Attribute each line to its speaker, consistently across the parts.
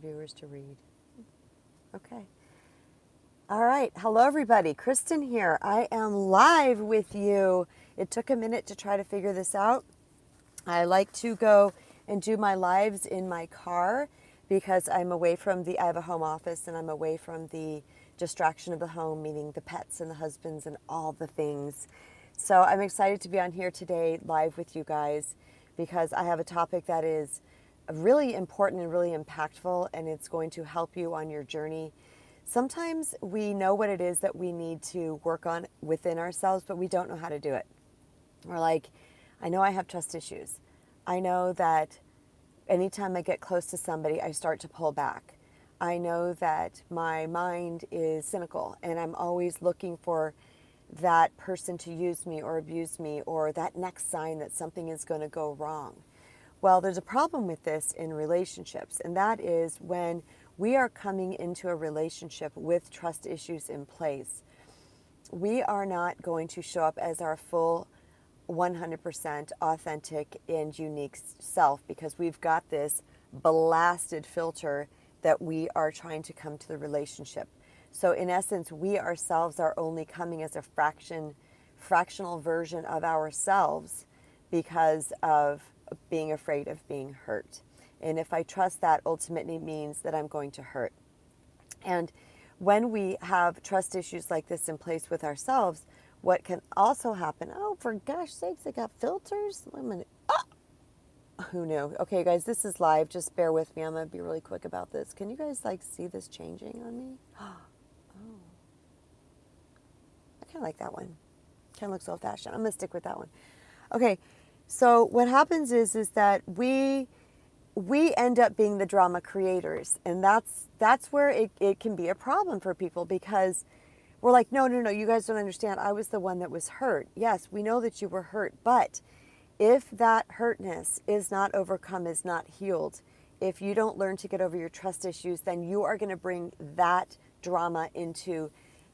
Speaker 1: viewers to read. Okay. All right. Hello, everybody. Kristen here. I am live with you. It took a minute to try to figure this out. I like to go and do my lives in my car because I'm away from I have a home office and I'm away from the distraction of the home, meaning the pets and the husbands and all the things. So I'm excited to be on here today live with you guys because I have a topic that is really important and really impactful, and it's going to help you on your journey. Sometimes we know what it is that we need to work on within ourselves, but we don't know how to do it. We're like, I know I have trust issues. I know that anytime I get close to somebody, I start to pull back. I know that my mind is cynical and I'm always looking for that person to use me or abuse me or that next sign that something is going to go wrong. Well, there's a problem with this in relationships, and that is when we are coming into a relationship with trust issues in place, we are not going to show up as our full 100% authentic and unique self because we've got this blasted filter that we are trying to come to the relationship. So in essence, we ourselves are only coming as a fractional version of ourselves because of being afraid of being hurt. And if I trust that, ultimately means that I'm going to hurt. And when we have trust issues like this in place with ourselves, what can also happen, oh, for gosh sakes, they got filters? Who knew? Okay, guys, this is live. Just bear with me. I'm going to be really quick about this. Can you guys, see this changing on me? Oh, I kind of like that one. Kind of looks old-fashioned. I'm going to stick with that one. Okay, so what happens is that we end up being the drama creators, and that's where it can be a problem for people because we're like, no, you guys don't understand. I was the one that was hurt. Yes, we know that you were hurt, but if that hurtness is not overcome, is not healed, if you don't learn to get over your trust issues, then you are going to bring that drama into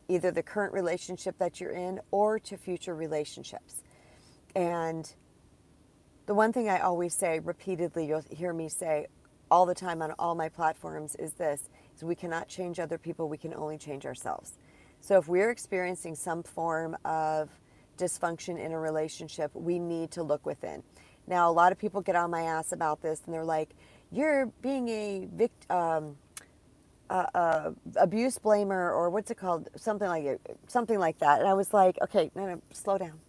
Speaker 1: either the current relationship that you're in or to future relationships. And the one thing I always say repeatedly, you'll hear me say all the time on all my platforms is this, is we cannot change other people, we can only change ourselves. So if we're experiencing some form of dysfunction in a relationship, we need to look within. Now, a lot of people get on my ass about this and they're like, you're being a abuse blamer, or what's it called? Something like that. And I was like, okay, no, slow down.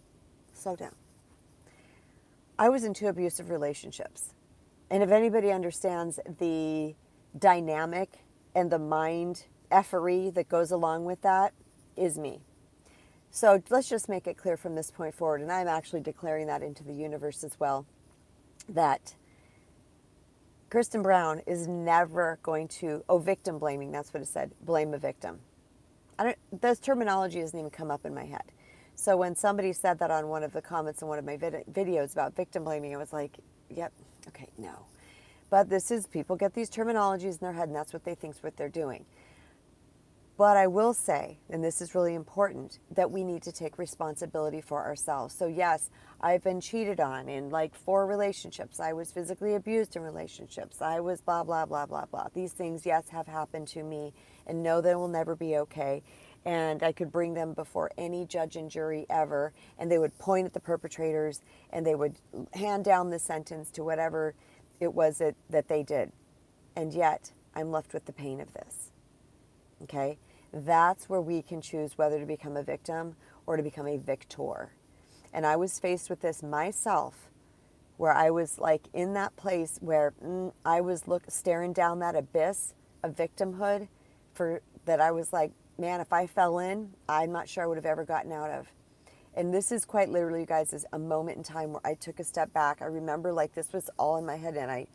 Speaker 1: I was in 2 abusive relationships. And if anybody understands the dynamic and the mind effery that goes along with that, is me. So let's just make it clear from this point forward, and I'm actually declaring that into the universe as well, that Kristen Brown is never going to, victim blaming, that's what it said, blame a victim. Those terminology hasn't even come up in my head. So when somebody said that on one of the comments in one of my videos about victim blaming, I was like, yep, okay, no. But people get these terminologies in their head and that's what they think is what they're doing. But I will say, and this is really important, that we need to take responsibility for ourselves. So yes, I've been cheated on in 4 relationships. I was physically abused in relationships. I was blah, blah, blah, blah, blah. These things, yes, have happened to me, and know that it will never be okay. And I could bring them before any judge and jury ever, and they would point at the perpetrators, and they would hand down the sentence to whatever it was that they did. And yet, I'm left with the pain of this. Okay? That's where we can choose whether to become a victim or to become a victor. And I was faced with this myself, where I was in that place where I was staring down that abyss of victimhood that I was like, man, if I fell in, I'm not sure I would have ever gotten out of. And this is quite literally, you guys, is a moment in time where I took a step back. I remember this was all in my head, and I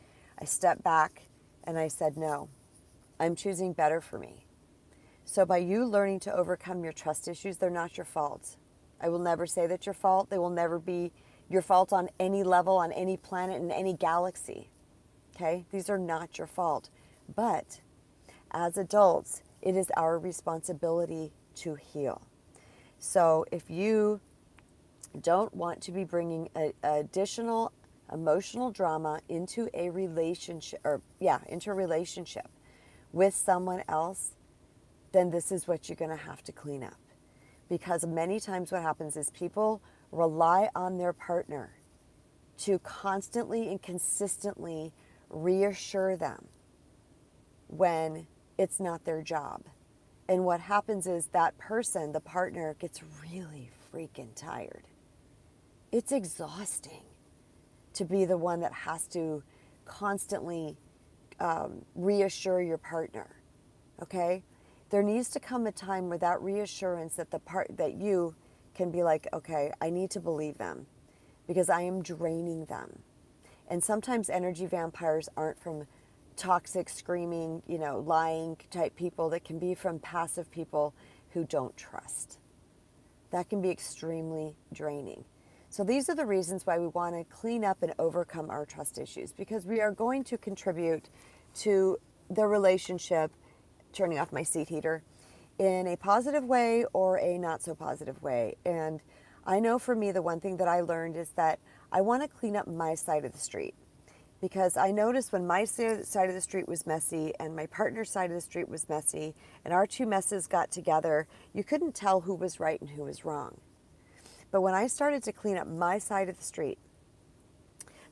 Speaker 1: stepped back and I said, no, I'm choosing better for me. So by you learning to overcome your trust issues, they're not your fault. I will never say that your fault. They will never be your fault on any level, on any planet, in any galaxy. Okay? These are not your fault. But as adults, it is our responsibility to heal. So if you don't want to be bringing additional emotional drama into a relationship, into a relationship, with someone else, then this is what you're going to have to clean up. Because many times what happens is people rely on their partner to constantly and consistently reassure them when it's not their job. And what happens is that person, the partner, gets really freaking tired. It's exhausting to be the one that has to constantly reassure your partner. Okay? There needs to come a time where that reassurance that you can be like, okay, I need to believe them because I am draining them. And sometimes energy vampires aren't from toxic, screaming, lying type people. That can be from passive people who don't trust. That can be extremely draining. So these are the reasons why we want to clean up and overcome our trust issues, because we are going to contribute to the relationship, turning off my seat heater, in a positive way or a not so positive way. And I know for me, the one thing that I learned is that I want to clean up my side of the street, because I noticed when my side of the street was messy and my partner's side of the street was messy and our two messes got together, you couldn't tell who was right and who was wrong. But when I started to clean up my side of the street,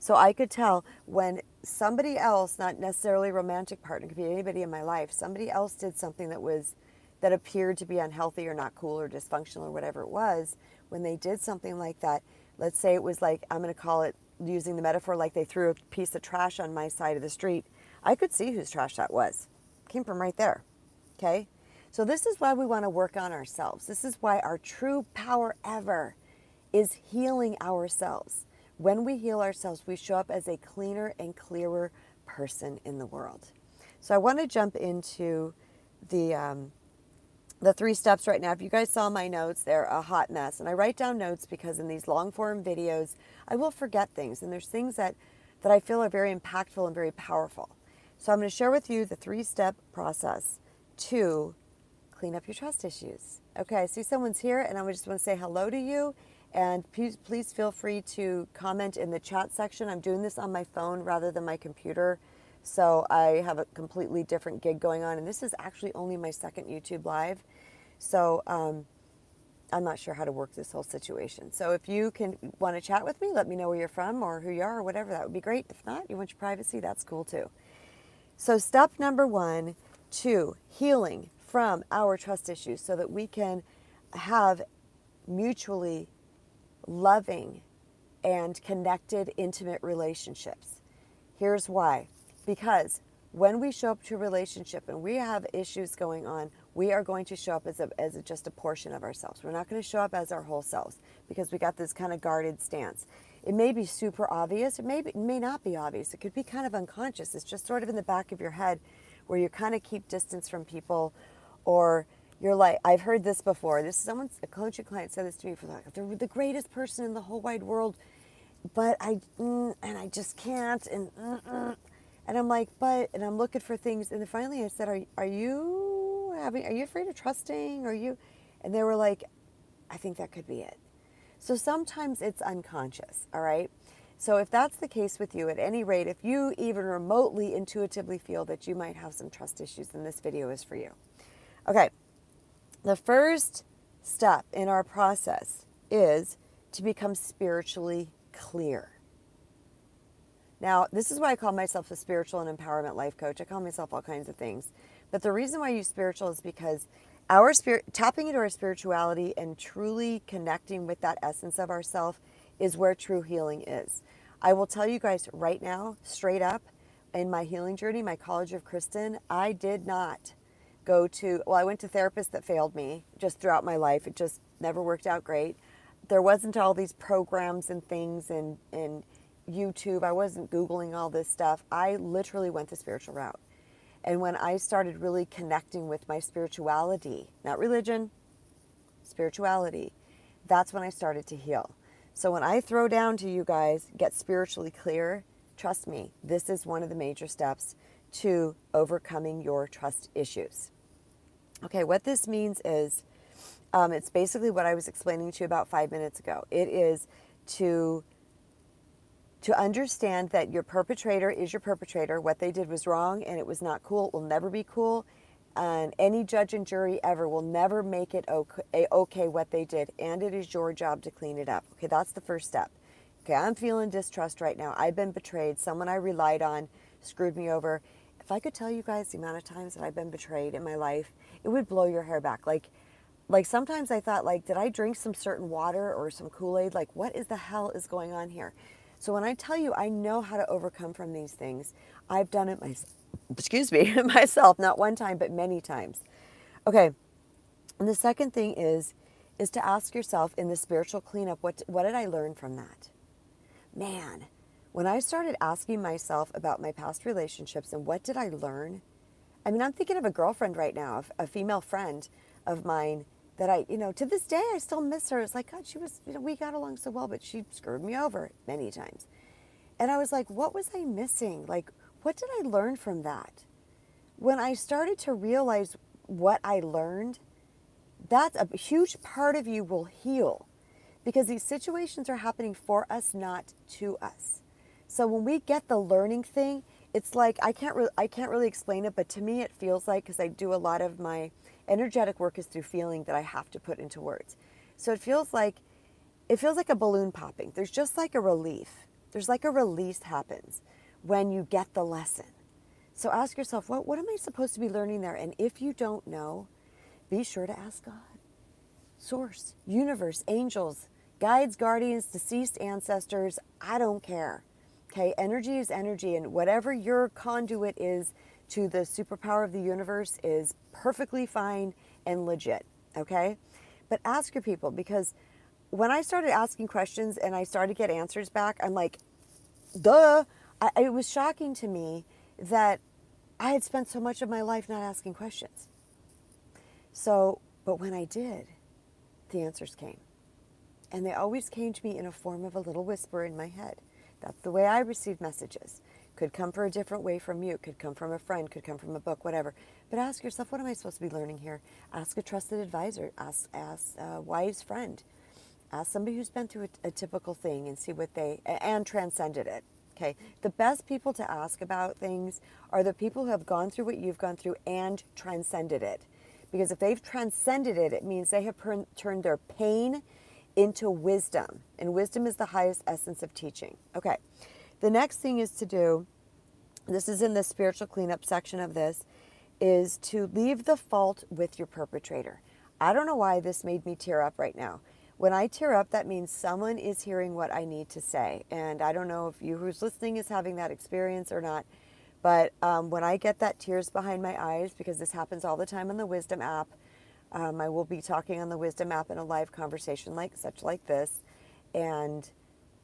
Speaker 1: so I could tell when somebody else, not necessarily a romantic partner, could be anybody in my life, somebody else did something that appeared to be unhealthy or not cool or dysfunctional or whatever it was, when they did something like that, let's say it was like, I'm going to call it, using the metaphor, like they threw a piece of trash on my side of the street, I could see whose trash that was. It came from right there. Okay? So this is why we want to work on ourselves. This is why our true power ever is healing ourselves. When we heal ourselves, we show up as a cleaner and clearer person in the world. So I want to jump into the 3 steps right now. If you guys saw my notes, they're a hot mess. And I write down notes because in these long form videos, I will forget things. And there's things that I feel are very impactful and very powerful. So I'm going to share with you the 3-step process to clean up your trust issues. Okay, I see someone's here and I just want to say hello to you. And please feel free to comment in the chat section. I'm doing this on my phone rather than my computer. So I have a completely different gig going on. And this is actually only my second YouTube live. So I'm not sure how to work this whole situation. So if you want to chat with me, let me know where you're from or who you are or whatever. That would be great. If not, you want your privacy, that's cool too. So step number 1 to healing from our trust issues so that we can have mutually loving and connected, intimate relationships. Here's why. Because when we show up to a relationship and we have issues going on, we are going to show up as just a portion of ourselves. We're not going to show up as our whole selves because we got this kind of guarded stance. It may be super obvious. It may not be obvious. It could be kind of unconscious. It's just sort of in the back of your head where you kind of keep distance from people, or you're like, I've heard this before. A coaching client said this to me for like, they're the greatest person in the whole wide world, but I just can't, and I'm like, and I'm looking for things, and then finally I said, are you afraid of trusting? And they were like, I think that could be it. So sometimes it's unconscious, all right? So if that's the case with you, at any rate, if you even remotely intuitively feel that you might have some trust issues, then this video is for you. Okay. The first step in our process is to become spiritually clear. Now, this is why I call myself a spiritual and empowerment life coach. I call myself all kinds of things. But the reason why I use spiritual is because tapping into our spirituality and truly connecting with that essence of ourself is where true healing is. I will tell you guys right now, straight up, in my healing journey, my College of Kristen, I did not I went to therapists that failed me just throughout my life. It just never worked out great. There wasn't all these programs and things and YouTube. I wasn't Googling all this stuff. I literally went the spiritual route. And when I started really connecting with my spirituality, not religion, spirituality, that's when I started to heal. So when I throw down to you guys, get spiritually clear, trust me, this is one of the major steps to overcoming your trust issues. Okay, what this means is, it's basically what I was explaining to you about 5 minutes ago. It is to To understand that your perpetrator is your perpetrator. What they did was wrong and it was not cool. It will never be cool. And any judge and jury ever will never make it okay what they did. And it is your job to clean it up. Okay, that's the first step. Okay, I'm feeling distrust right now. I've been betrayed. Someone I relied on screwed me over. If I could tell you guys the amount of times that I've been betrayed in my life, it would blow your hair back. Like sometimes I thought, like, did I drink some certain water or some Kool-Aid? Like, what is the hell is going on here? So when I tell you I know how to overcome from these things, I've done it myself, not one time, but many times. Okay. And the second thing is to ask yourself in the spiritual cleanup, what did I learn from that? Man, when I started asking myself about my past relationships and what did I learn? I mean, I'm thinking of a girlfriend right now, a female friend of mine that I, to this day, I still miss her. It's like, God, she was, we got along so well, but she screwed me over many times. And I was like, what was I missing? Like, what did I learn from that? When I started to realize what I learned, that's a huge part of you will heal because these situations are happening for us, not to us. So when we get the learning thing, it's like, I can't really explain it, but to me it feels like, because I do a lot of my energetic work is through feeling that I have to put into words. So it feels like a balloon popping. There's just like a relief. There's like a release happens when you get the lesson. So ask yourself, what am I supposed to be learning there? And if you don't know, be sure to ask God, source, universe, angels, guides, guardians, deceased ancestors. I don't care. Okay, energy is energy, and whatever your conduit is to the superpower of the universe is perfectly fine and legit, okay? But ask your people, because when I started asking questions and I started to get answers back, I'm like, duh. It was shocking to me that I had spent so much of my life not asking questions. So, but when I did, the answers came. And they always came to me in a form of a little whisper in my head. That's the way I receive messages. Could come for a different way from you. Could come from a friend. Could come from a book, whatever. But ask yourself, what am I supposed to be learning here? Ask a trusted advisor. Ask a wise friend. Ask somebody who's been through a typical thing and see what and transcended it. Okay. The best people to ask about things are the people who have gone through what you've gone through and transcended it. Because if they've transcended it, it means they have turned their pain into wisdom. And wisdom is the highest essence of teaching. Okay. The next thing is to do, this is in the spiritual cleanup section of this, is to leave the fault with your perpetrator. I don't know why this made me tear up right now. When I tear up, that means someone is hearing what I need to say. And I don't know if you who's listening is having that experience or not. But when I get that tears behind my eyes, because this happens all the time on the Wisdom app, I will be talking on the Wisdom app in a live conversation like this. And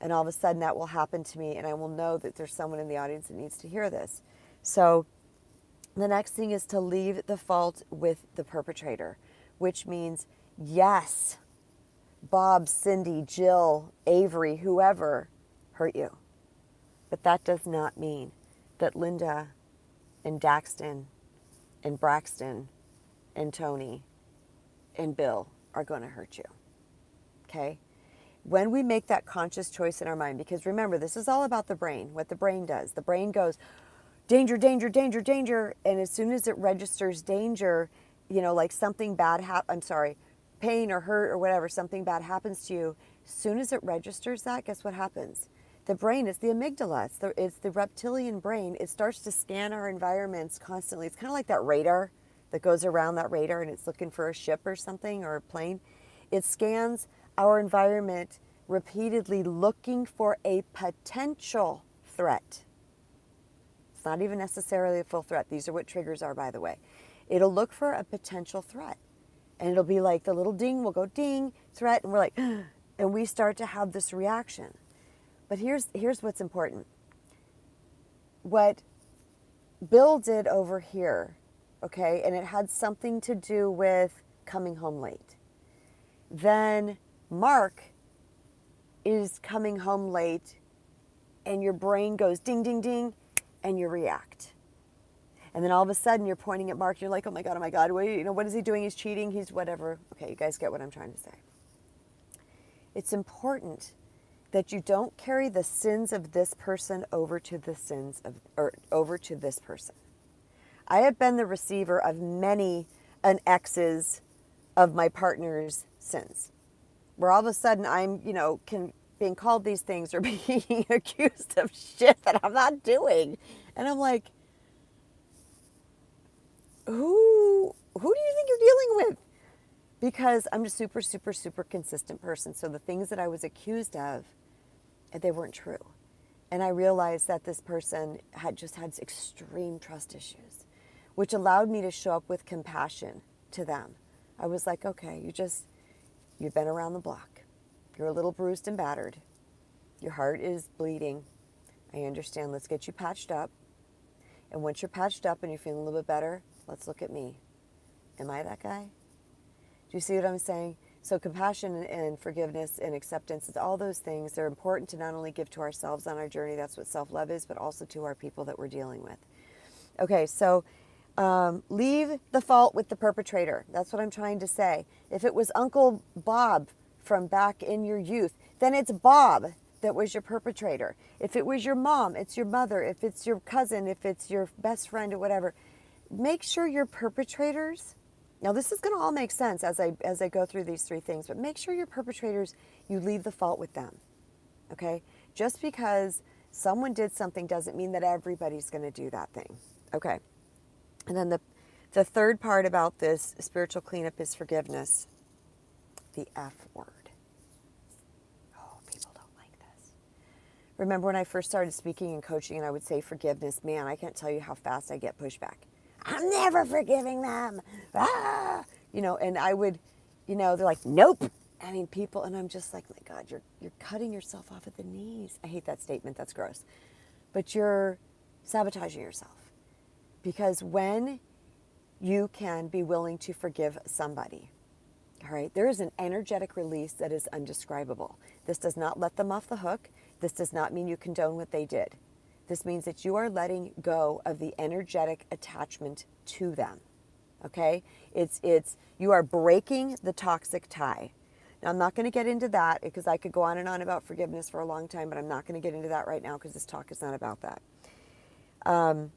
Speaker 1: all of a sudden that will happen to me, and I will know that there's someone in the audience that needs to hear this. So the next thing is to leave the fault with the perpetrator, which means, yes, Bob, Cindy, Jill, Avery, whoever hurt you. But that does not mean that Linda and Daxton and Braxton and Tony and Bill are going to hurt you. Okay? When we make that conscious choice in our mind, because remember, this is all about the brain, what the brain does. The brain goes, danger, danger, danger, danger. And as soon as it registers danger, like something bad pain or hurt or whatever, something bad happens to you, as soon as it registers that, guess what happens? The brain is the amygdala. It's the reptilian brain. It starts to scan our environments constantly. It's kind of like that radar that goes around that radar and it's looking for a ship or something or a plane. It scans our environment repeatedly looking for a potential threat. It's not even necessarily a full threat. These are what triggers are, by the way. It'll look for a potential threat. And it'll be like the little ding will go ding, threat, and we're like, and we start to have this reaction. But here's what's important. What Bill did over here, okay, and it had something to do with coming home late. Then Mark is coming home late and your brain goes ding, ding, ding, and you react. And then all of a sudden you're pointing at Mark and you're like, oh my God, what is he doing? He's cheating, he's whatever. Okay, you guys get what I'm trying to say. It's important that you don't carry the sins of this person over to the sins of, or over to this person. I have been the receiver of many an ex's of my partner's sins, where all of a sudden I'm, being called these things or being accused of shit that I'm not doing. And I'm like, who do you think you're dealing with? Because I'm a super, super, super consistent person. So the things that I was accused of, they weren't true. And I realized that this person had just had extreme trust issues, which allowed me to show up with compassion to them. I was like, okay, you've been around the block. You're a little bruised and battered. Your heart is bleeding. I understand. Let's get you patched up. And once you're patched up and you're feeling a little bit better, let's look at me. Am I that guy? Do you see what I'm saying? So compassion and forgiveness and acceptance, it's all those things. They're important to not only give to ourselves on our journey, that's what self-love is, but also to our people that we're dealing with. Okay, so leave the fault with the perpetrator. That's what I'm trying to say. If it was Uncle Bob from back in your youth, then it's Bob that was your perpetrator. If it was your mom, it's your mother. If it's your cousin, if it's your best friend or whatever, make sure your perpetrators. Now, this is going to all make sense as I go through these three things, but make sure your perpetrators, you leave the fault with them, okay? Just because someone did something doesn't mean that everybody's going to do that thing, okay? And then the third part about this spiritual cleanup is forgiveness, the F word. Oh, people don't like this. Remember when I first started speaking and coaching and I would say forgiveness, man, I can't tell you how fast I get pushback. I'm never forgiving them. Ah! And I would, they're like, nope. I mean, people, and I'm just like, my God, you're cutting yourself off at the knees. I hate that statement. That's gross. But you're sabotaging yourself. Because when you can be willing to forgive somebody, all right, there is an energetic release that is undescribable. This does not let them off the hook. This does not mean you condone what they did. This means that you are letting go of the energetic attachment to them, okay? You are breaking the toxic tie. Now, I'm not going to get into that because I could go on and on about forgiveness for a long time, but I'm not going to get into that right now because this talk is not about that. And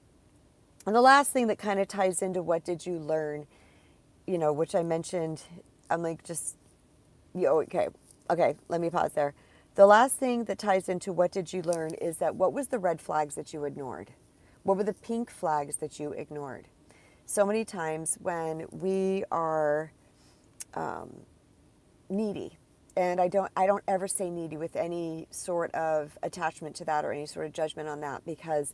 Speaker 1: the last thing that kind of ties into what did you learn, which I mentioned, I'm like okay, let me pause there. The last thing that ties into what did you learn is that what was the red flags that you ignored? What were the pink flags that you ignored? So many times when we are needy, and I don't ever say needy with any sort of attachment to that or any sort of judgment on that, because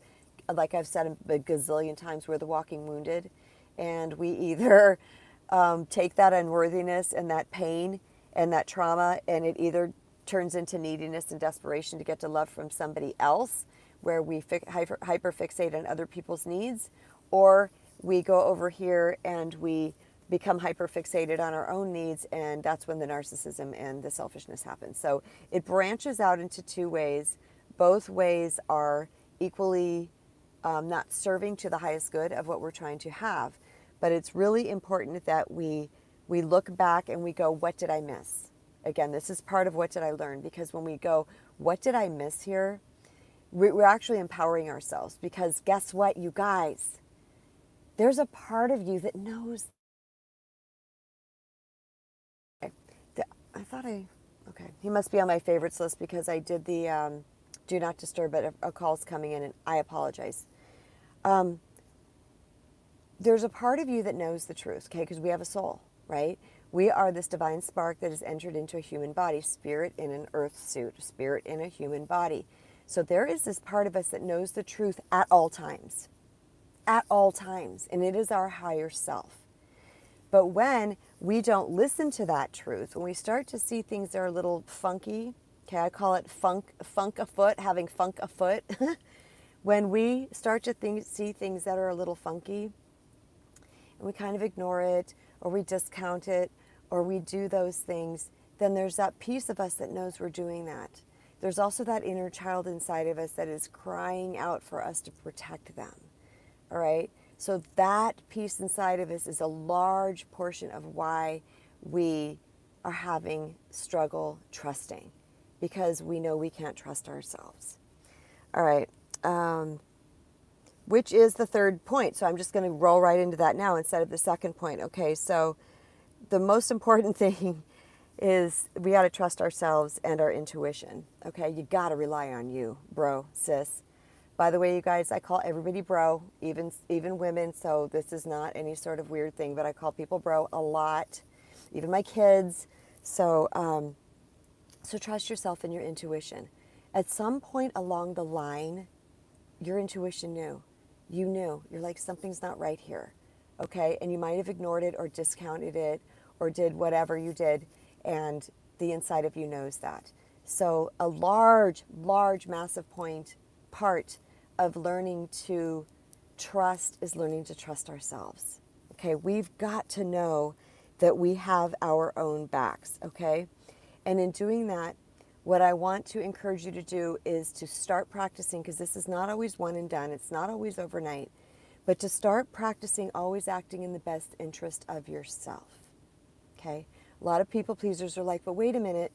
Speaker 1: like I've said a gazillion times, we're the walking wounded, and we either take that unworthiness and that pain and that trauma, and it either turns into neediness and desperation to get to love from somebody else, where we hyper fixate on other people's needs, or we go over here and we become hyper fixated on our own needs, and that's when the narcissism and the selfishness happens. So it branches out into two ways. Both ways are equally not serving to the highest good of what we're trying to have. But it's really important that we look back and we go, what did I miss? Again, this is part of what did I learn, because when we go, what did I miss here? We're actually empowering ourselves, because guess what, you guys? There's a part of you that knows. Okay, he must be on my favorites list because I did the do not disturb, but a call's coming in and I apologize. There's a part of you that knows the truth, okay, because we have a soul, right? We are this divine spark that has entered into a human body, spirit in an earth suit, spirit in a human body. So there is this part of us that knows the truth at all times, and it is our higher self. But when we don't listen to that truth, when we start to see things that are a little funky, okay, I call it funk afoot, having funk afoot. When we start to see things that are a little funky, and we kind of ignore it, or we discount it, or we do those things, then there's that piece of us that knows we're doing that. There's also that inner child inside of us that is crying out for us to protect them, all right? So that piece inside of us is a large portion of why we are having struggle trusting. because we know we can't trust ourselves. All right. Which is the third point. So I'm just going to roll right into that now instead of the second point. Okay, so the most important thing is we got to trust ourselves and our intuition. Okay, you got to rely on you, bro, sis. By the way, you guys, I call everybody bro, even women. So this is not any sort of weird thing, but I call people bro a lot, even my kids. So, so trust yourself and your intuition. At some point along the line, your intuition knew. You knew. You're like, something's not right here. Okay? And you might have ignored it or discounted it or did whatever you did. And the inside of you knows that. So a large, massive part of learning to trust is learning to trust ourselves. Okay? We've got to know that we have our own backs. Okay? And in doing that, what I want to encourage you to do is to start practicing, because this is not always one and done. It's not always overnight. But to start practicing always acting in the best interest of yourself. Okay? A lot of people pleasers are like, but wait a minute.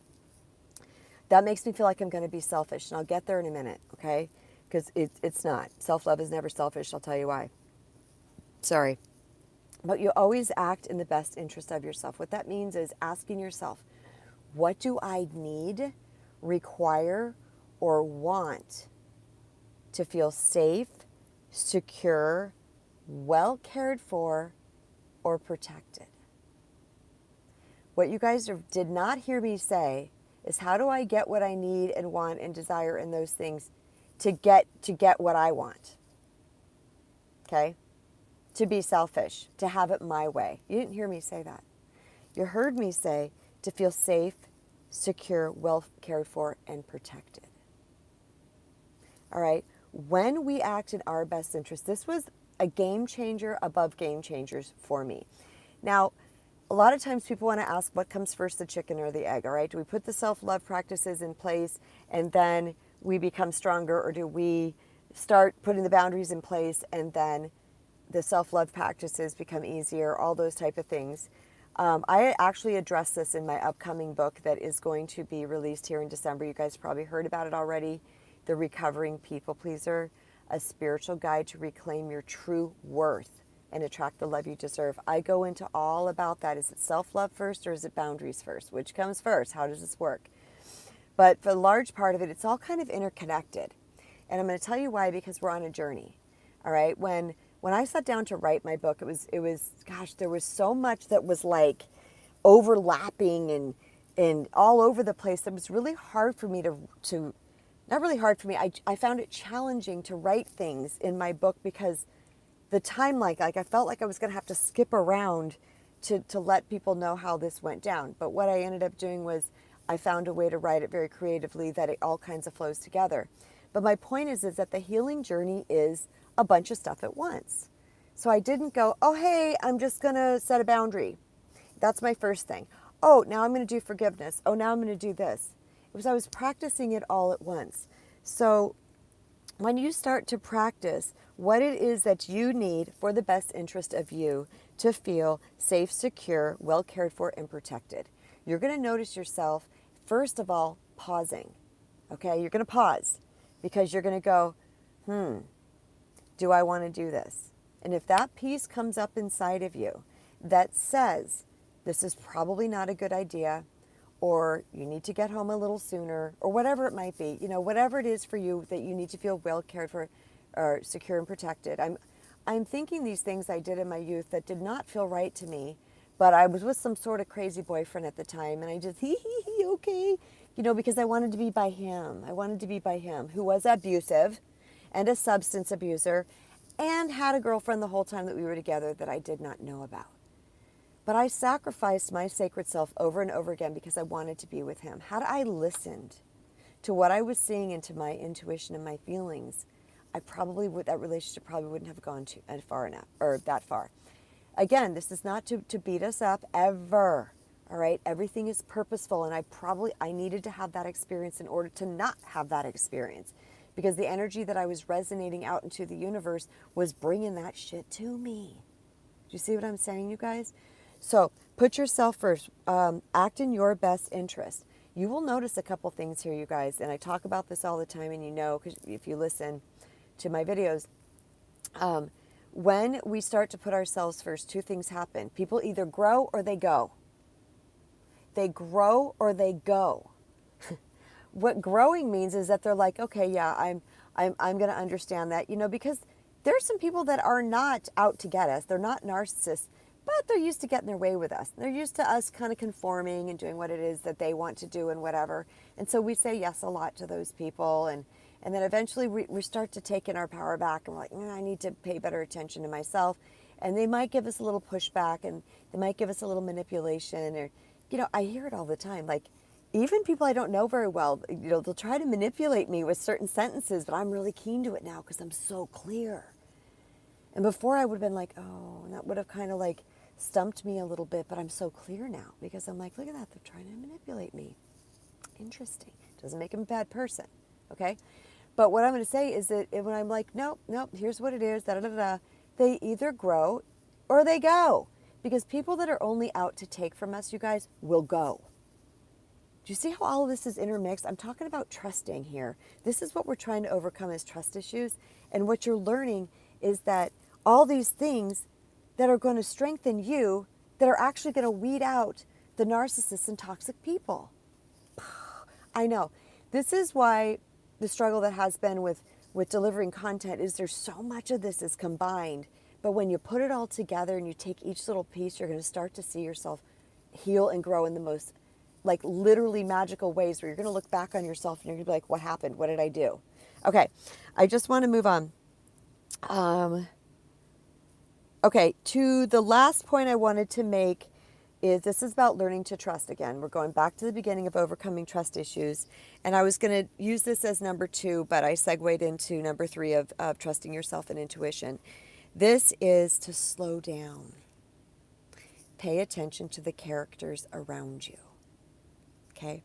Speaker 1: That makes me feel like I'm going to be selfish. And I'll get there in a minute. Okay? Because it's not. Self-love is never selfish. I'll tell you why. Sorry. But you always act in the best interest of yourself. What that means is asking yourself, what do I need, require, or want to feel safe, secure, well cared for, or protected? What you guys did not hear me say is, how do I get what I need and want and desire in those things to get what I want? Okay? To be selfish, to have it my way. You didn't hear me say that. You heard me say to feel safe, secure, well cared for, and protected. All right? When we act in our best interest, this was a game changer above game changers for me. Now, a lot of times people want to ask, what comes first, the chicken or the egg? All right? Do we put the self-love practices in place and then we become stronger, or do we start putting the boundaries in place and then the self-love practices become easier? All those type of things. I actually address this in my upcoming book that is going to be released here in December. You guys probably heard about it already. The Recovering People Pleaser, a spiritual guide to reclaim your true worth and attract the love you deserve. I go into all about that. Is it self-love first or is it boundaries first? Which comes first? How does this work? But for a large part of it, it's all kind of interconnected. And I'm going to tell you why, because we're on a journey. All right? When I sat down to write my book, it was gosh, there was so much that was like overlapping and all over the place. It was really hard for me to not really hard for me. I found it challenging to write things in my book because the time, like I felt like I was going to have to skip around to let people know how this went down. But what I ended up doing was I found a way to write it very creatively that it all kinds of flows together. But my point is that the healing journey is a bunch of stuff at once. So I didn't go, oh, hey, I'm just going to set a boundary. That's my first thing. Oh, now I'm going to do forgiveness. Oh, now I'm going to do this. It was I was practicing it all at once. So when you start to practice what it is that you need for the best interest of you to feel safe, secure, well cared for, and protected, you're going to notice yourself, first of all, pausing. Okay, you're going to pause because you're going to go, do I want to do this? And if that piece comes up inside of you that says, this is probably not a good idea, or you need to get home a little sooner, or whatever it might be, whatever it is for you that you need to feel well cared for or secure and protected. I'm thinking these things I did in my youth that did not feel right to me, but I was with some sort of crazy boyfriend at the time, and I just, okay, because I wanted to be by him. I wanted to be by him, who was abusive and a substance abuser and had a girlfriend the whole time that we were together that I did not know about. But I sacrificed my sacred self over and over again because I wanted to be with him. Had I listened to what I was seeing and to my intuition and my feelings, that relationship probably wouldn't have gone far enough, or that far. Again, this is not to beat us up ever. All right, everything is purposeful, and I needed to have that experience in order to not have that experience, because the energy that I was resonating out into the universe was bringing that shit to me. Do you see what I'm saying, you guys? So put yourself first. Act in your best interest. you will notice a couple things here, you guys. And I talk about this all the time, and you know, because if you listen to my videos, when we start to put ourselves first, two things happen. People either grow or they go. They grow or they go. What growing means is that they're like, okay, yeah, I'm going to understand that, you know, because there's some people that are not out to get us. They're not narcissists, but they're used to getting their way with us. They're used to us kind of conforming and doing what it is that they want to do and whatever. And so we say yes a lot to those people. And then eventually we start to take in our power back, and we're like, I need to pay better attention to myself. And they might give us a little pushback, and they might give us a little manipulation, or, you know, I hear it all the time. Like, even people I don't know very well, you know, they'll try to manipulate me with certain sentences, but I'm really keen to it now because I'm so clear. And before I would have been like, oh, and that would have kind of like stumped me a little bit, but I'm so clear now because I'm like, look at that, they're trying to manipulate me. Interesting. Doesn't make them a bad person, okay? But what I'm going to say is that when I'm like, nope, here's what it is, da-da-da-da, they either grow or they go. Because people that are only out to take from us, you guys, will go. Do you see how all of this is intermixed? I'm talking about trusting here. This is what we're trying to overcome as trust issues. And what you're learning is that all these things that are going to strengthen you, that are actually going to weed out the narcissists and toxic people. I know. This is why the struggle that has been with delivering content is there's so much of this is combined. But when you put it all together and you take each little piece, you're going to start to see yourself heal and grow in the most, like, literally magical ways, where you're going to look back on yourself and you're going to be like, what happened? What did I do? Okay, I just want to move on. Okay, to the last point I wanted to make is this is about learning to trust again. We're going back to the beginning of overcoming trust issues. And I was going to use this as number 2, but I segued into number 3 of trusting yourself and intuition. This is to slow down. Pay attention to the characters around you. Okay?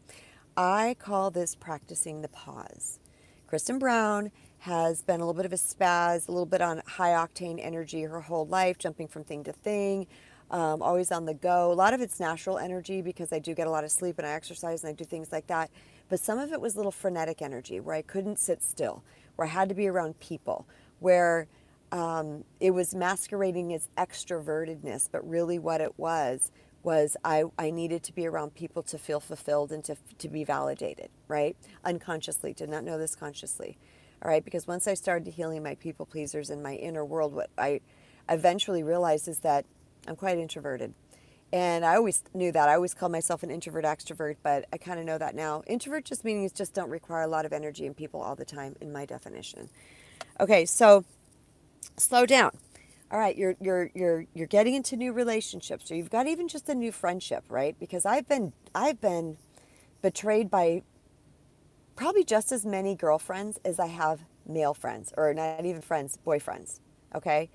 Speaker 1: I call this practicing the pause. Kristen Brown has been a little bit of a spaz, a little bit on high octane energy her whole life, jumping from thing to thing, always on the go. A lot of it's natural energy because I do get a lot of sleep and I exercise and I do things like that. But some of it was a little frenetic energy where I couldn't sit still, where I had to be around people, where it was masquerading as extrovertedness, but really what it was I needed to be around people to feel fulfilled and to be validated, right? Unconsciously, did not know this consciously, all right? Because once I started healing my people pleasers in my inner world, what I eventually realized is that I'm quite introverted. And I always knew that. I always called myself an introvert extrovert, but I kind of know that now. Introvert just means just don't require a lot of energy in people all the time, in my definition. Okay, so slow down. All right, you're getting into new relationships, or you've got even just a new friendship, right? Because I've been betrayed by probably just as many girlfriends as I have male friends, or not even friends, boyfriends. Okay,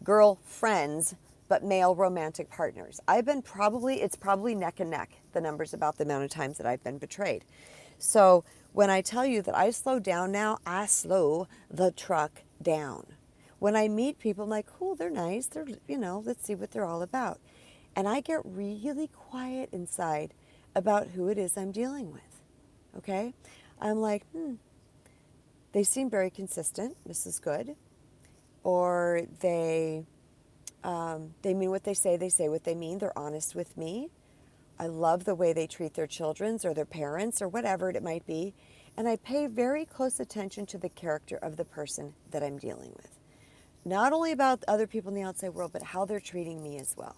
Speaker 1: girlfriends, but male romantic partners. It's probably neck and neck, the numbers about the amount of times that I've been betrayed. So when I tell you that I slow down now, I slow the truck down. When I meet people, I'm like, cool, they're nice. They're, let's see what they're all about. And I get really quiet inside about who it is I'm dealing with. Okay? I'm like, they seem very consistent. This is good. Or they mean what they say what they mean. They're honest with me. I love the way they treat their children or their parents or whatever it might be. And I pay very close attention to the character of the person that I'm dealing with. Not only about other people in the outside world, but how they're treating me as well.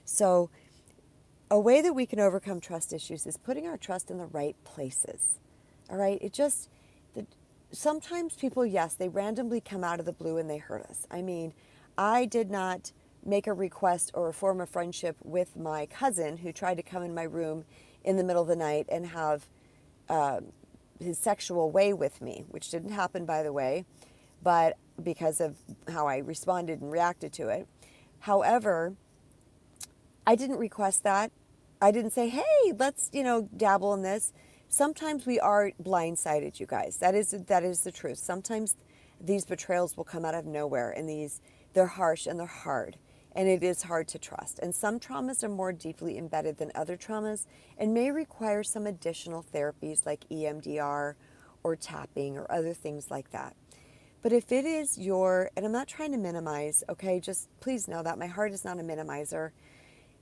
Speaker 1: So a way that we can overcome trust issues is putting our trust in the right places. All right? Sometimes people, yes, they randomly come out of the blue and they hurt us. I mean, I did not make a request or form a friendship with my cousin who tried to come in my room in the middle of the night and have his sexual way with me, which didn't happen, by the way, but because of how I responded and reacted to it. However, I didn't request that. I didn't say, hey, let's, dabble in this. Sometimes we are blindsided, you guys. That is the truth. Sometimes these betrayals will come out of nowhere, and they're harsh and they're hard. and it is hard to trust. And some traumas are more deeply embedded than other traumas and may require some additional therapies like EMDR or tapping or other things like that. But if it is and I'm not trying to minimize, okay, just please know that my heart is not a minimizer.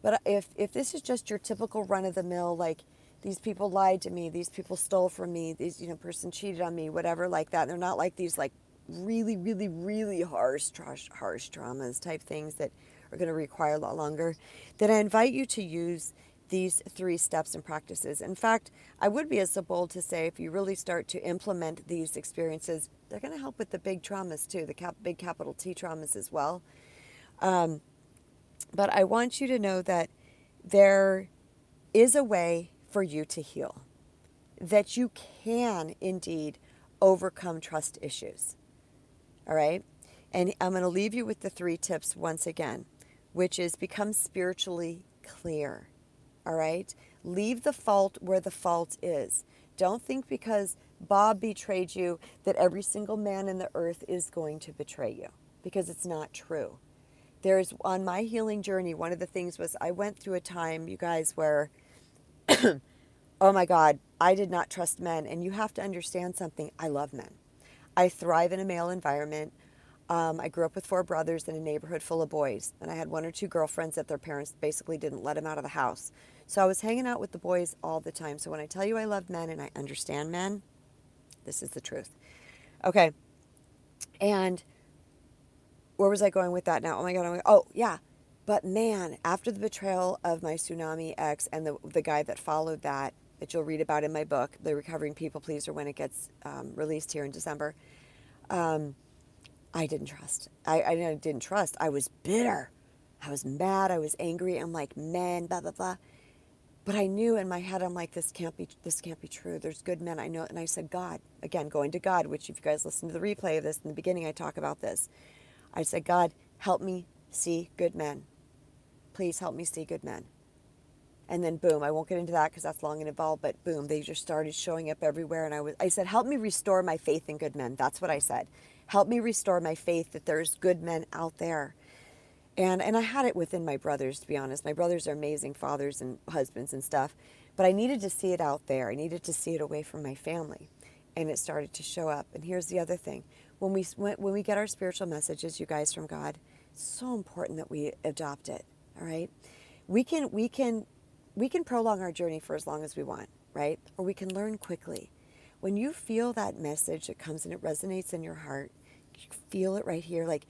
Speaker 1: But if this is just your typical run of the mill, like these people lied to me, these people stole from me, these, person cheated on me, whatever like that. They're not like these like really, really, really harsh traumas type things that are going to require a lot longer. Then I invite you to use these 3 steps and practices. In fact, I would be so bold to say if you really start to implement these experiences, they're going to help with the big traumas too, the big capital T traumas as well. But I want you to know that there is a way for you to heal, that you can indeed overcome trust issues. All right? And I'm going to leave you with the 3 tips once again, which is become spiritually clear. All right? Leave the fault where the fault is. Don't think because Bob betrayed you that every single man in the earth is going to betray you, because it's not true. On my healing journey, one of the things was I went through a time, you guys, where, oh my God, I did not trust men. And you have to understand something. I love men. I thrive in a male environment. I grew up with 4 brothers in a neighborhood full of boys. And I had 1 or 2 girlfriends that their parents basically didn't let them out of the house. So I was hanging out with the boys all the time. So when I tell you I love men and I understand men, this is the truth. Okay. And where was I going with that now? Oh my God. Oh, yeah. But man, after the betrayal of my tsunami ex and the guy that followed that you'll read about in my book, The Recovering People Pleaser, when it gets released here in December, I didn't trust. I didn't trust. I was bitter. I was mad. I was angry. I'm like, men, blah, blah, blah. But I knew in my head, I'm like, this can't be true. There's good men. I know. And I said, God, again, going to God, which if you guys listen to the replay of this in the beginning, I talk about this. I said, God, help me see good men. Please help me see good men. And then boom, I won't get into that because that's long and involved, but boom, they just started showing up everywhere. And I said, help me restore my faith in good men. That's what I said. Help me restore my faith that there's good men out there. And I had it within my brothers, to be honest. My brothers are amazing fathers and husbands and stuff, but I needed to see it out there. I needed to see it away from my family. And it started to show up. And here's the other thing. When we get our spiritual messages, you guys, from God, it's so important that we adopt it. All right? We can prolong our journey for as long as we want, right? Or we can learn quickly. When you feel that message that comes and it resonates in your heart, you feel it right here, like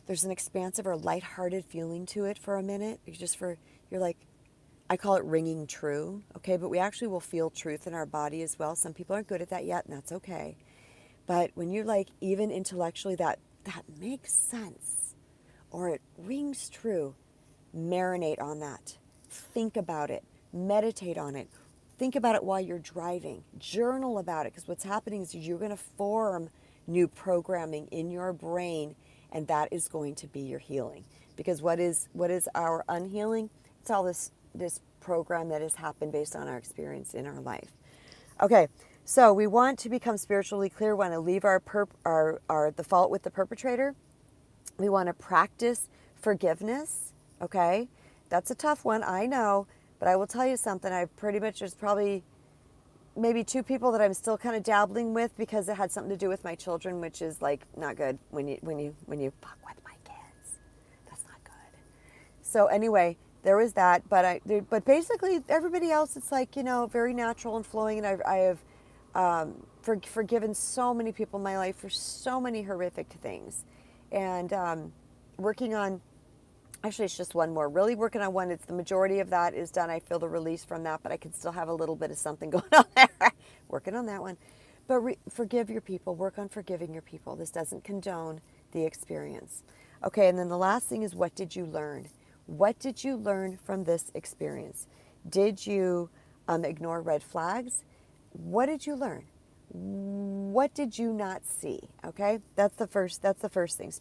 Speaker 1: there's an expansive or lighthearted feeling to it for a minute. You're like, I call it ringing true, okay? But we actually will feel truth in our body as well. Some people aren't good at that yet, and that's okay. But when you're like, even intellectually, that makes sense, or it rings true, marinate on that. Think about it. Meditate on it. Think about it while you're driving. Journal about it, because what's happening is you're going to form new programming in your brain, and that is going to be your healing. Because what is our unhealing? It's all this program that has happened based on our experience in our life. Okay, so we want to become spiritually clear. We want to leave the fault with the perpetrator. We want to practice forgiveness. Okay, that's a tough one, I know, but I will tell you something. There's probably maybe 2 people that I'm still kind of dabbling with because it had something to do with my children, which is like not good when you fuck with my kids. That's not good. So anyway, there was that, but basically everybody else, it's like, very natural and flowing, and I have forgiven so many people in my life for so many horrific things, and working on. Actually, it's just one more. Really working on one. It's the majority of that is done. I feel the release from that, but I can still have a little bit of something going on there. Working on that one. But forgive your people. Work on forgiving your people. This doesn't condone the experience. Okay, and then the last thing is, what did you learn? What did you learn from this experience? Did you ignore red flags? What did you learn? What did you not see? Okay, that's the first thing.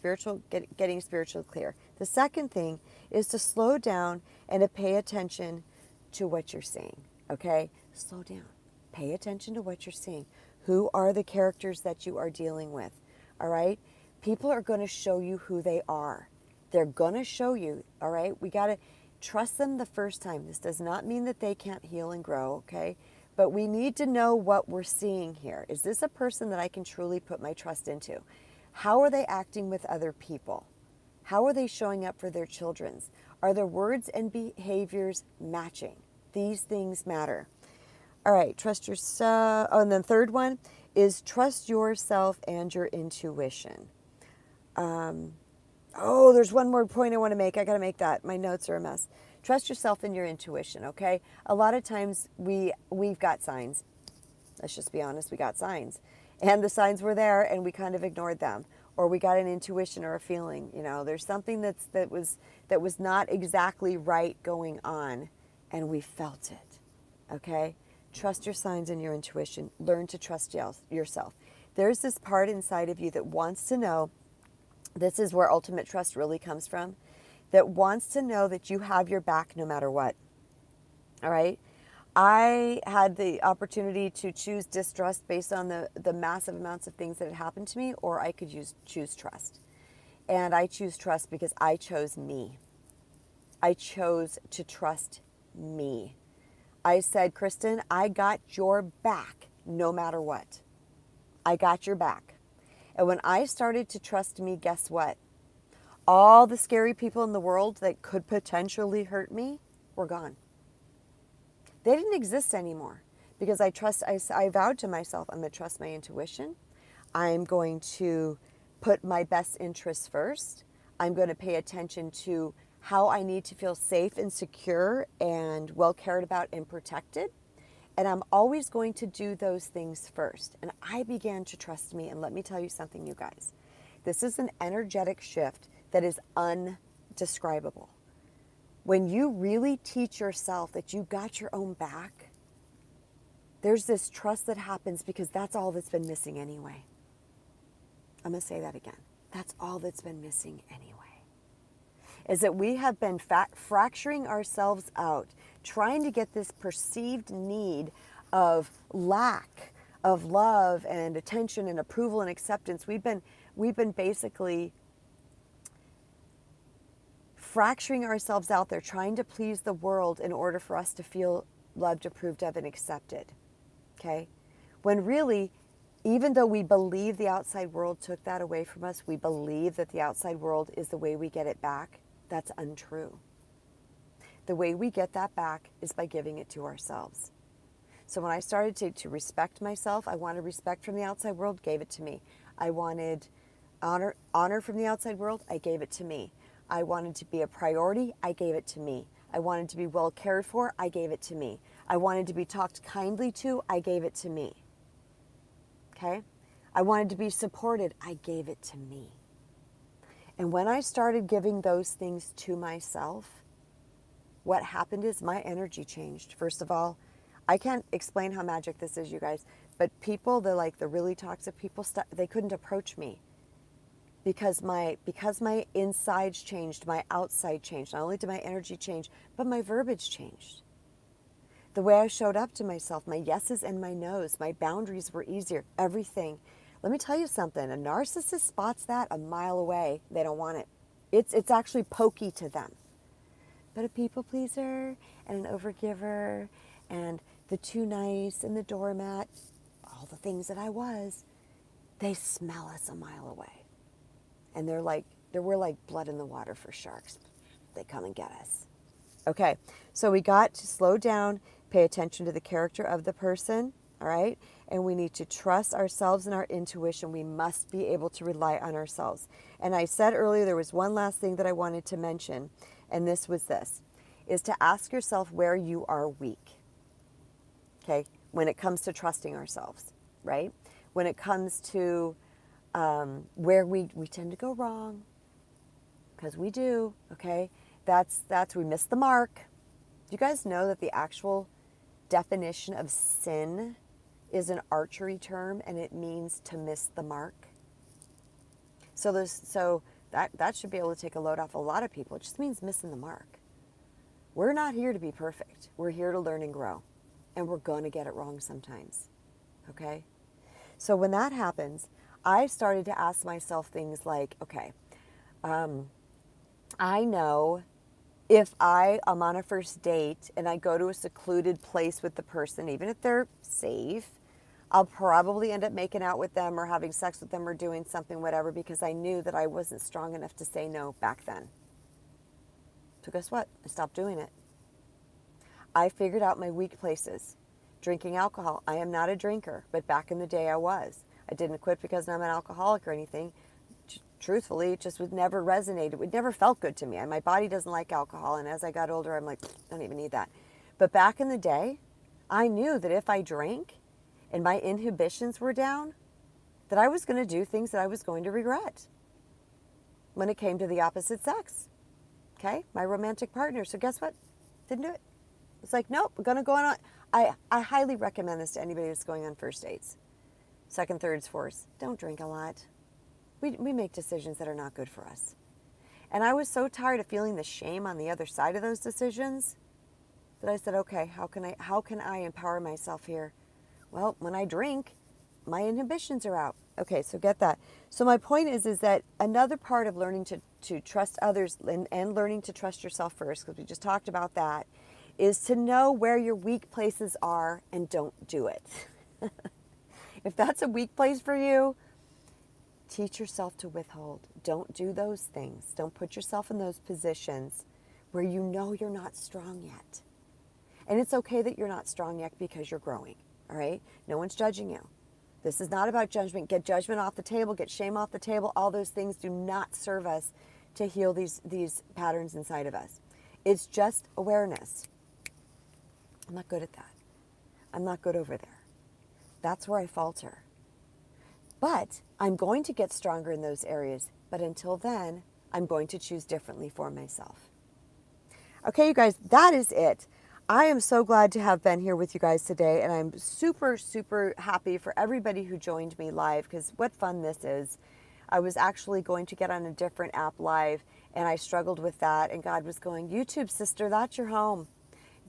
Speaker 1: Getting spiritually clear. The second thing is to slow down and to pay attention to what you're seeing. Okay, slow down. Pay attention to what you're seeing. Who are the characters that you are dealing with? All right, people are going to show you who they are. They're going to show you, all right? We got to trust them the first time. This does not mean that they can't heal and grow, okay? But we need to know what we're seeing here. Is this a person that I can truly put my trust into? How are they acting with other people? How are they showing up for their children? Are their words and behaviors matching? These things matter. All right, trust yourself. Oh, and then third one is trust yourself and your intuition. Oh, there's one more point I want to make. I got to make that. My notes are a mess. Trust yourself and your intuition, okay? A lot of times we've got signs. Let's just be honest, we got signs. And the signs were there and we kind of ignored them. Or we got an intuition or a feeling, you know, there's something that was not exactly right going on and we felt it. Okay? Trust your signs and your intuition. Learn to trust yourself. There's this part inside of you that wants to know, this is where ultimate trust really comes from, that wants to know that you have your back no matter what. All right? I had the opportunity to choose distrust based on the massive amounts of things that had happened to me, or I could choose trust. And I choose trust because I chose me. I chose to trust me. I said, Kristen, I got your back no matter what. I got your back. And when I started to trust me, guess what? All the scary people in the world that could potentially hurt me were gone. They didn't exist anymore because I vowed to myself, I'm going to trust my intuition. I'm going to put my best interests first. I'm going to pay attention to how I need to feel safe and secure and well cared about and protected. And I'm always going to do those things first. And I began to trust me. And let me tell you something, you guys. This is an energetic shift that is undescribable. When you really teach yourself that you got your own back, there's this trust that happens because that's all that's been missing anyway. I'm going to say that again. That's all that's been missing anyway. Is that we have been fracturing ourselves out, trying to get this perceived need of lack of love and attention and approval and acceptance. We've been basically fracturing ourselves out there, trying to please the world in order for us to feel loved, approved of, and accepted. Okay? When really, even though we believe the outside world took that away from us, we believe that the outside world is the way we get it back, that's untrue. The way we get that back is by giving it to ourselves. So when I started to respect myself, I wanted respect from the outside world, gave it to me. I wanted honor from the outside world, I gave it to me. I wanted to be a priority, I gave it to me. I wanted to be well cared for, I gave it to me. I wanted to be talked kindly to, I gave it to me. Okay? I wanted to be supported, I gave it to me. And when I started giving those things to myself, what happened is my energy changed. First of all, I can't explain how magic this is, you guys, but people, the really toxic people, they couldn't approach me. Because my insides changed, my outside changed. Not only did my energy change, but my verbiage changed. The way I showed up to myself, my yeses and my nos, my boundaries were easier, everything. Let me tell you something, a narcissist spots that a mile away. They don't want it. It's actually pokey to them. But a people pleaser and an overgiver and the too nice and the doormat, all the things that I was, they smell us a mile away. And we're like blood in the water for sharks. They come and get us. Okay, so we got to slow down, pay attention to the character of the person, all right? And we need to trust ourselves and our intuition. We must be able to rely on ourselves. And I said earlier there was one last thing that I wanted to mention, and this was this, is to ask yourself where you are weak, okay? When it comes to trusting ourselves, right? When it comes to where we tend to go wrong, because we do, okay? That's we miss the mark. Do you guys know that the actual definition of sin is an archery term and it means to miss the mark? So that should be able to take a load off a lot of people. It just means missing the mark. We're not here to be perfect. We're here to learn and grow. And we're going to get it wrong sometimes, okay? So when that happens, I started to ask myself things like, okay, I know if I am on a first date and I go to a secluded place with the person, even if they're safe, I'll probably end up making out with them or having sex with them or doing something, whatever, because I knew that I wasn't strong enough to say no back then. So guess what? I stopped doing it. I figured out my weak places. Drinking alcohol. I am not a drinker, but back in the day I was. I didn't quit because I'm an alcoholic or anything. Truthfully, it just would never resonate. It never felt good to me. My body doesn't like alcohol, and as I got older, I'm like, I don't even need that. But back in the day, I knew that if I drank and my inhibitions were down, that I was going to do things that I was going to regret when it came to the opposite sex. Okay? My romantic partner. So guess what? Didn't do it. It's like, nope, we're going to go on. I highly recommend this to anybody that's going on first dates. Second, thirds, fourths. Don't drink a lot. We make decisions that are not good for us. And I was so tired of feeling the shame on the other side of those decisions that I said, okay, how can I empower myself here? Well, when I drink, my inhibitions are out. Okay, so get that. So my point is that another part of learning to trust others and learning to trust yourself first, because we just talked about that, is to know where your weak places are and don't do it. If that's a weak place for you, teach yourself to withhold. Don't do those things. Don't put yourself in those positions where you know you're not strong yet. And it's okay that you're not strong yet because you're growing, all right? No one's judging you. This is not about judgment. Get judgment off the table, get shame off the table. All those things do not serve us to heal these patterns inside of us. It's just awareness. I'm not good at that. I'm not good over there. That's where I falter. But I'm going to get stronger in those areas. But until then, I'm going to choose differently for myself. Okay, you guys, that is it. I am so glad to have been here with you guys today. And I'm super, super happy for everybody who joined me live, because what fun this is. I was actually going to get on a different app live, and I struggled with that. And God was going, YouTube, sister, that's your home.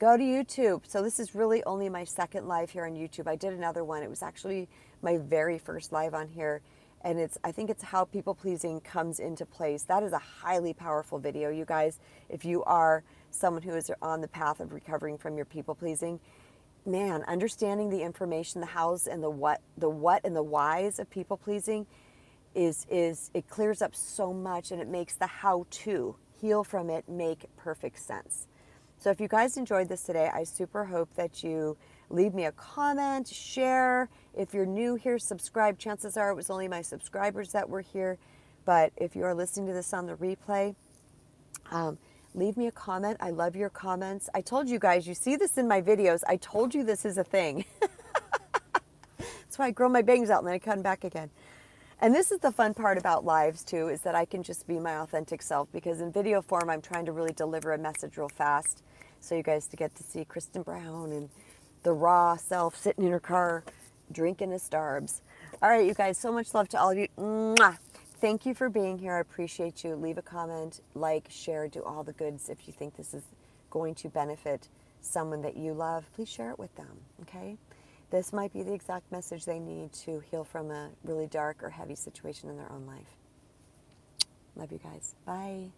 Speaker 1: Go to YouTube. So this is really only my second live here on YouTube. I did another one. It was actually my very first live on here. And I think it's how people pleasing comes into place. That is a highly powerful video, you guys. If you are someone who is on the path of recovering from your people pleasing, man, understanding the information, the hows and the what and the whys of people pleasing is it clears up so much, and it makes the how to heal from it make perfect sense. So if you guys enjoyed this today, I super hope that you leave me a comment, share. If you're new here, subscribe. Chances are it was only my subscribers that were here. But if you are listening to this on the replay, leave me a comment. I love your comments. I told you guys, you see this in my videos. I told you this is a thing. That's why I grow my bangs out and then I cut them back again. And this is the fun part about lives too, is that I can just be my authentic self, because in video form, I'm trying to really deliver a message real fast. So you guys to get to see Kristen Brown and the raw self sitting in her car, drinking a Starbs. All right, you guys, so much love to all of you. Mwah! Thank you for being here. I appreciate you. Leave a comment, like, share, do all the goods. If you think this is going to benefit someone that you love, please share it with them, okay? This might be the exact message they need to heal from a really dark or heavy situation in their own life. Love you guys. Bye.